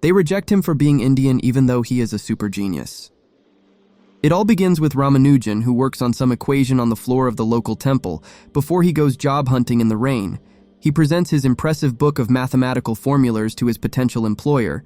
They reject him for being Indian even though he is a super genius. It all begins with Ramanujan, who works on some equation on the floor of the local temple before he goes job hunting in the rain. He presents his impressive book of mathematical formulas to his potential employer,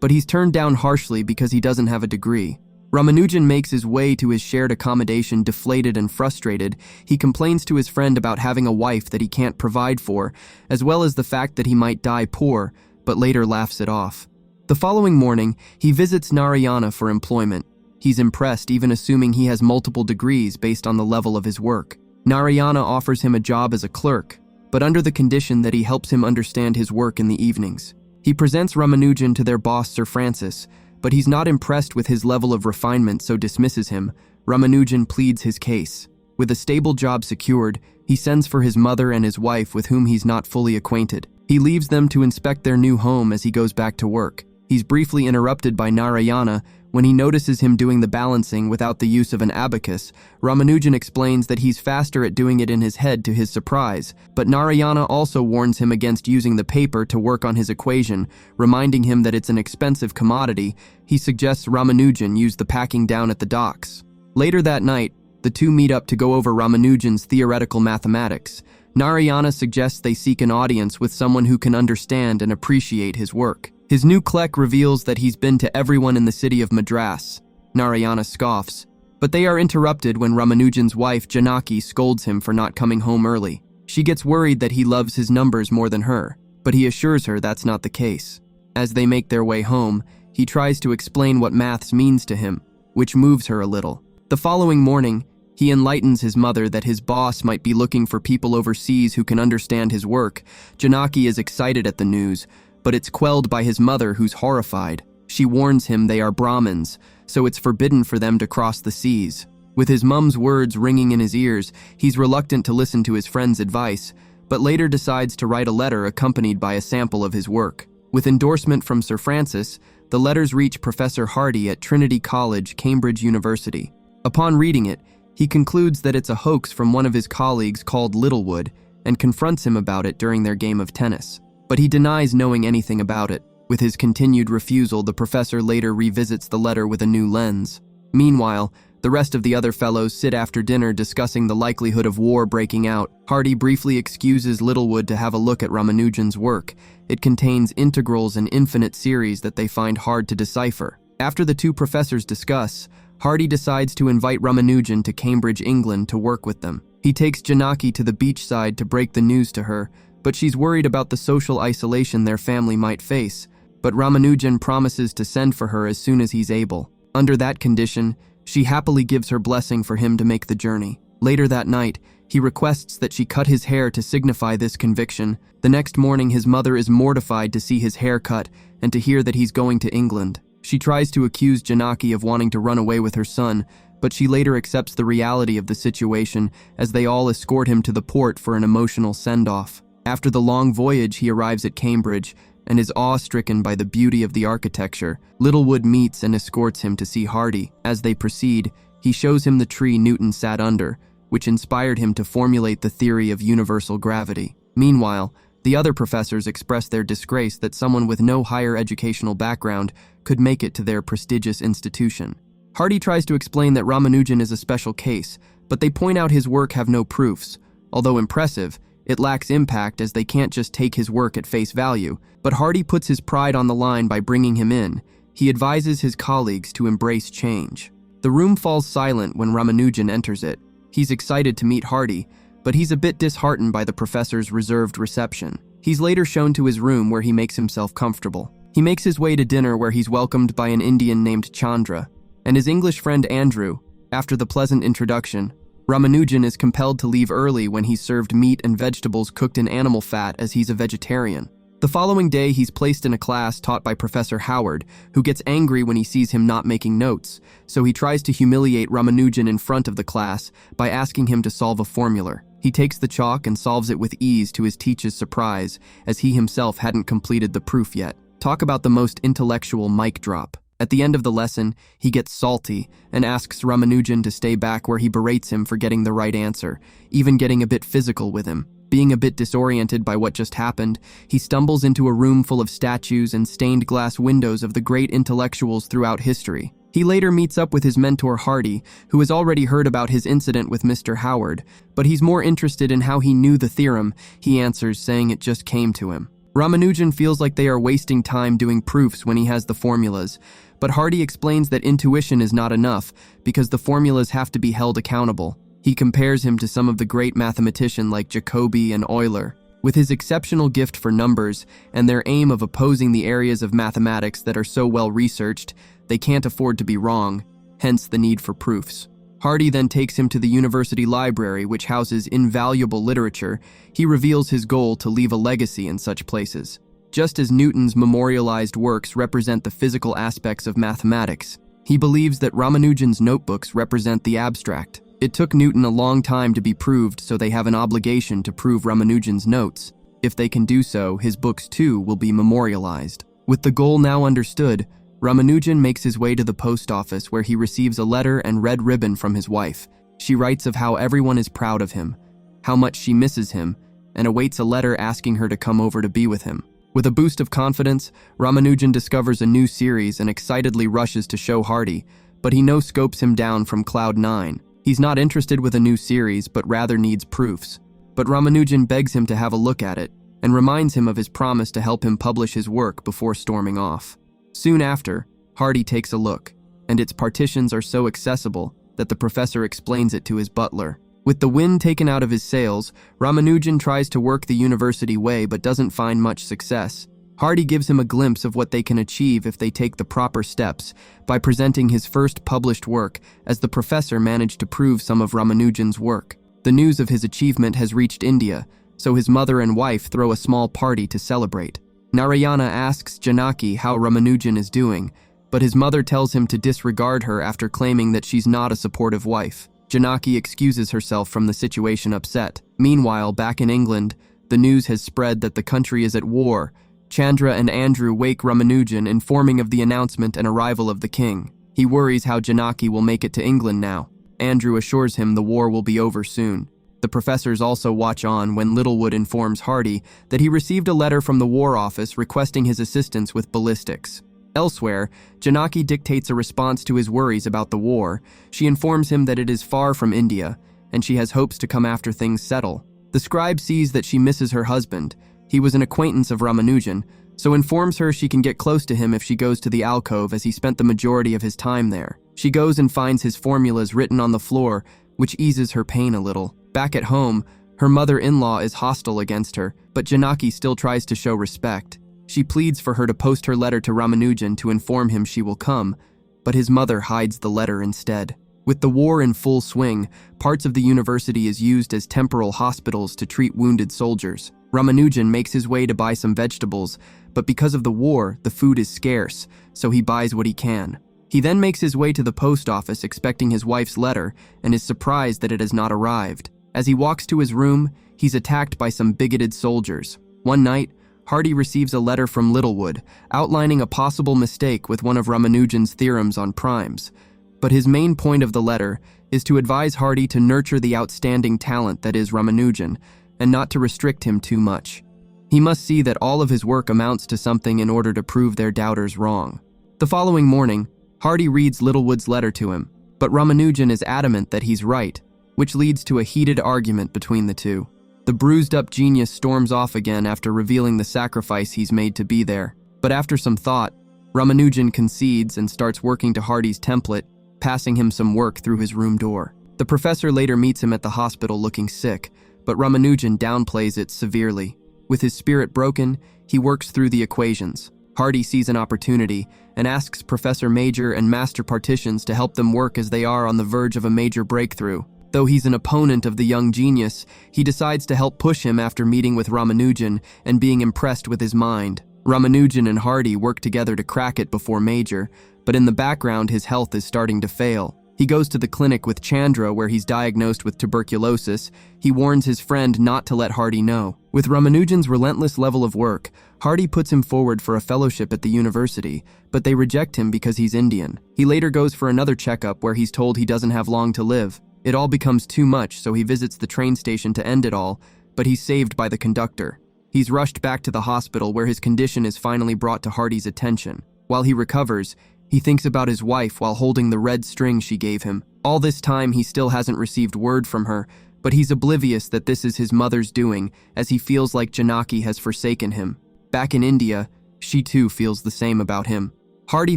but he's turned down harshly because he doesn't have a degree. Ramanujan makes his way to his shared accommodation deflated and frustrated. He complains to his friend about having a wife that he can't provide for, as well as the fact that he might die poor, but later laughs it off. The following morning, he visits Narayana for employment. He's impressed, even assuming he has multiple degrees based on the level of his work. Narayana offers him a job as a clerk, but under the condition that he helps him understand his work in the evenings. He presents Ramanujan to their boss, Sir Francis, but he's not impressed with his level of refinement, so dismisses him. Ramanujan pleads his case. With a stable job secured, he sends for his mother and his wife, with whom he's not fully acquainted. He leaves them to inspect their new home as he goes back to work. He's briefly interrupted by Narayana when he notices him doing the balancing without the use of an abacus. Ramanujan explains that he's faster at doing it in his head to his surprise, but Narayana also warns him against using the paper to work on his equation, reminding him that it's an expensive commodity. He suggests Ramanujan use the packing down at the docks. Later that night, the two meet up to go over Ramanujan's theoretical mathematics. Narayana suggests they seek an audience with someone who can understand and appreciate his work. His new clerk reveals that he's been to everyone in the city of Madras. Narayana scoffs, but they are interrupted when Ramanujan's wife Janaki scolds him for not coming home early. She gets worried that he loves his numbers more than her, but he assures her that's not the case. As they make their way home, he tries to explain what maths means to him, which moves her a little. The following morning, he enlightens his mother that his boss might be looking for people overseas who can understand his work. Janaki is excited at the news, but it's quelled by his mother, who's horrified. She warns him they are Brahmins, so it's forbidden for them to cross the seas. With his mum's words ringing in his ears, he's reluctant to listen to his friend's advice, but later decides to write a letter accompanied by a sample of his work. With endorsement from Sir Francis, the letters reach Professor Hardy at Trinity College, Cambridge University. Upon reading it, he concludes that it's a hoax from one of his colleagues called Littlewood and confronts him about it during their game of tennis. But he denies knowing anything about it. With his continued refusal, the professor later revisits the letter with a new lens. Meanwhile, the rest of the other fellows sit after dinner discussing the likelihood of war breaking out. Hardy briefly excuses Littlewood to have a look at Ramanujan's work. It contains integrals and infinite series that they find hard to decipher. After the two professors discuss, Hardy decides to invite Ramanujan to Cambridge, England to work with them. He takes Janaki to the beachside to break the news to her, but she's worried about the social isolation their family might face. But Ramanujan promises to send for her as soon as he's able. Under that condition, she happily gives her blessing for him to make the journey. Later that night, he requests that she cut his hair to signify this conviction. The next morning, his mother is mortified to see his hair cut and to hear that he's going to England. She tries to accuse Janaki of wanting to run away with her son, but she later accepts the reality of the situation as they all escort him to the port for an emotional send-off. After the long voyage, he arrives at Cambridge and is awe-stricken by the beauty of the architecture. Littlewood meets and escorts him to see Hardy. As they proceed, he shows him the tree Newton sat under, which inspired him to formulate the theory of universal gravity. Meanwhile, the other professors express their disgrace that someone with no higher educational background could make it to their prestigious institution. Hardy tries to explain that Ramanujan is a special case, but they point out his work have no proofs. Although impressive, it lacks impact as they can't just take his work at face value. But Hardy puts his pride on the line by bringing him in. He advises his colleagues to embrace change. The room falls silent when Ramanujan enters it. He's excited to meet Hardy, but he's a bit disheartened by the professor's reserved reception. He's later shown to his room where he makes himself comfortable. He makes his way to dinner where he's welcomed by an Indian named Chandra and his English friend Andrew. After the pleasant introduction, Ramanujan is compelled to leave early when he's served meat and vegetables cooked in animal fat as he's a vegetarian. The following day, he's placed in a class taught by Professor Howard, who gets angry when he sees him not making notes, so he tries to humiliate Ramanujan in front of the class by asking him to solve a formula. He takes the chalk and solves it with ease to his teacher's surprise, as he himself hadn't completed the proof yet. Talk about the most intellectual mic drop. At the end of the lesson, he gets salty and asks Ramanujan to stay back, where he berates him for getting the right answer, even getting a bit physical with him. Being a bit disoriented by what just happened, he stumbles into a room full of statues and stained glass windows of the great intellectuals throughout history. He later meets up with his mentor Hardy, who has already heard about his incident with Mr. Howard, but he's more interested in how he knew the theorem. He answers, saying it just came to him. Ramanujan feels like they are wasting time doing proofs when he has the formulas, but Hardy explains that intuition is not enough because the formulas have to be held accountable. He compares him to some of the great mathematicians like Jacobi and Euler. With his exceptional gift for numbers and their aim of opposing the areas of mathematics that are so well researched, they can't afford to be wrong, hence the need for proofs. Hardy then takes him to the university library, which houses invaluable literature. He reveals his goal to leave a legacy in such places. Just as Newton's memorialized works represent the physical aspects of mathematics, he believes that Ramanujan's notebooks represent the abstract. It took Newton a long time to be proved, so they have an obligation to prove Ramanujan's notes. If they can do so, his books too will be memorialized. With the goal now understood, Ramanujan makes his way to the post office where he receives a letter and red ribbon from his wife. She writes of how everyone is proud of him, how much she misses him, and awaits a letter asking her to come over to be with him. With a boost of confidence, Ramanujan discovers a new series and excitedly rushes to show Hardy, but he no-scopes him down from cloud 9. He's not interested with a new series, but rather needs proofs. But Ramanujan begs him to have a look at it, and reminds him of his promise to help him publish his work before storming off. Soon after, Hardy takes a look, and its partitions are so accessible that the professor explains it to his butler. With the wind taken out of his sails, Ramanujan tries to work the university way but doesn't find much success. Hardy gives him a glimpse of what they can achieve if they take the proper steps by presenting his first published work, as the professor managed to prove some of Ramanujan's work. The news of his achievement has reached India, so his mother and wife throw a small party to celebrate. Narayana asks Janaki how Ramanujan is doing, but his mother tells him to disregard her after claiming that she's not a supportive wife. Janaki excuses herself from the situation upset. Meanwhile, back in England, the news has spread that the country is at war. Chandra and Andrew wake Ramanujan, informing of the announcement and arrival of the king. He worries how Janaki will make it to England now. Andrew assures him the war will be over soon. The professors also watch on when Littlewood informs Hardy that he received a letter from the War Office requesting his assistance with ballistics. Elsewhere, Janaki dictates a response to his worries about the war. She informs him that it is far from India, and she has hopes to come after things settle. The scribe sees that she misses her husband. He was an acquaintance of Ramanujan, so informs her she can get close to him if she goes to the alcove, as he spent the majority of his time there. She goes and finds his formulas written on the floor, which eases her pain a little. Back at home, her mother-in-law is hostile against her, but Janaki still tries to show respect. She pleads for her to post her letter to Ramanujan to inform him she will come, but his mother hides the letter instead. With the war in full swing, parts of the university is used as temporal hospitals to treat wounded soldiers. Ramanujan makes his way to buy some vegetables, but because of the war, the food is scarce, so he buys what he can. He then makes his way to the post office expecting his wife's letter and is surprised that it has not arrived. As he walks to his room, he's attacked by some bigoted soldiers. One night, Hardy receives a letter from Littlewood outlining a possible mistake with one of Ramanujan's theorems on primes. But his main point of the letter is to advise Hardy to nurture the outstanding talent that is Ramanujan, and not to restrict him too much. He must see that all of his work amounts to something in order to prove their doubters wrong. The following morning, Hardy reads Littlewood's letter to him, but Ramanujan is adamant that he's right, which leads to a heated argument between the two. The bruised-up genius storms off again after revealing the sacrifice he's made to be there. But after some thought, Ramanujan concedes and starts working to Hardy's template, passing him some work through his room door. The professor later meets him at the hospital looking sick, but Ramanujan downplays it severely. With his spirit broken, he works through the equations. Hardy sees an opportunity and asks Professor Major and Master Partitions to help them work as they are on the verge of a major breakthrough. Though he's an opponent of the young genius, he decides to help push him after meeting with Ramanujan and being impressed with his mind. Ramanujan and Hardy work together to crack it before Major, but in the background his health is starting to fail. He goes to the clinic with Chandra where he's diagnosed with tuberculosis. He warns his friend not to let Hardy know. With Ramanujan's relentless level of work, Hardy puts him forward for a fellowship at the university, but they reject him because he's Indian. He later goes for another checkup where he's told he doesn't have long to live. It all becomes too much, so he visits the train station to end it all, but he's saved by the conductor. He's rushed back to the hospital where his condition is finally brought to Hardy's attention. While he recovers, he thinks about his wife while holding the red string she gave him. All this time, he still hasn't received word from her, but he's oblivious that this is his mother's doing, as he feels like Janaki has forsaken him. Back in India, she too feels the same about him. Hardy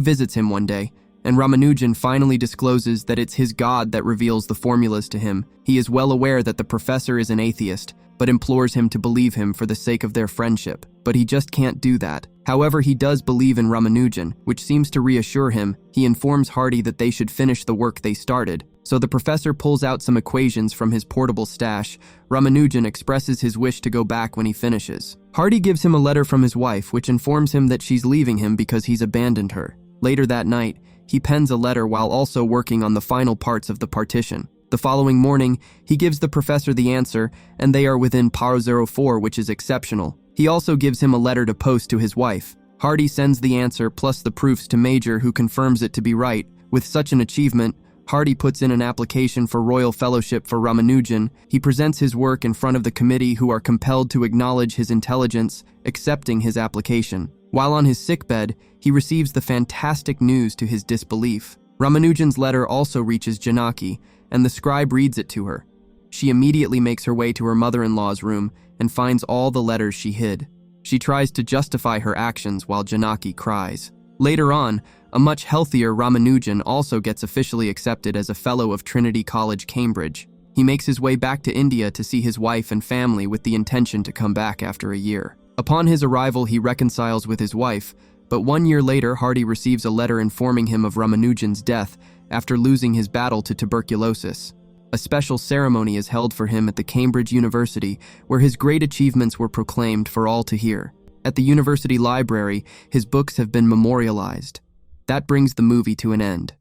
visits him one day, and Ramanujan finally discloses that it's his God that reveals the formulas to him. He is well aware that the professor is an atheist, but implores him to believe him for the sake of their friendship. But he just can't do that. However, he does believe in Ramanujan, which seems to reassure him. He informs Hardy that they should finish the work they started. So the professor pulls out some equations from his portable stash. Ramanujan expresses his wish to go back when he finishes. Hardy gives him a letter from his wife, which informs him that she's leaving him because he's abandoned her. Later that night, he pens a letter while also working on the final parts of the partition. The following morning, he gives the professor the answer, and they are within Paro 04, which is exceptional. He also gives him a letter to post to his wife. Hardy sends the answer plus the proofs to Major, who confirms it to be right. With such an achievement, Hardy puts in an application for Royal Fellowship for Ramanujan. He presents his work in front of the committee, who are compelled to acknowledge his intelligence, accepting his application. While on his sickbed, he receives the fantastic news to his disbelief. Ramanujan's letter also reaches Janaki, and the scribe reads it to her. She immediately makes her way to her mother-in-law's room and finds all the letters she hid. She tries to justify her actions while Janaki cries. Later on, a much healthier Ramanujan also gets officially accepted as a Fellow of Trinity College, Cambridge. He makes his way back to India to see his wife and family with the intention to come back after a year. Upon his arrival, he reconciles with his wife, but 1 year later, Hardy receives a letter informing him of Ramanujan's death after losing his battle to tuberculosis. A special ceremony is held for him at the Cambridge University, where his great achievements were proclaimed for all to hear. At the university library, his books have been memorialized. That brings the movie to an end.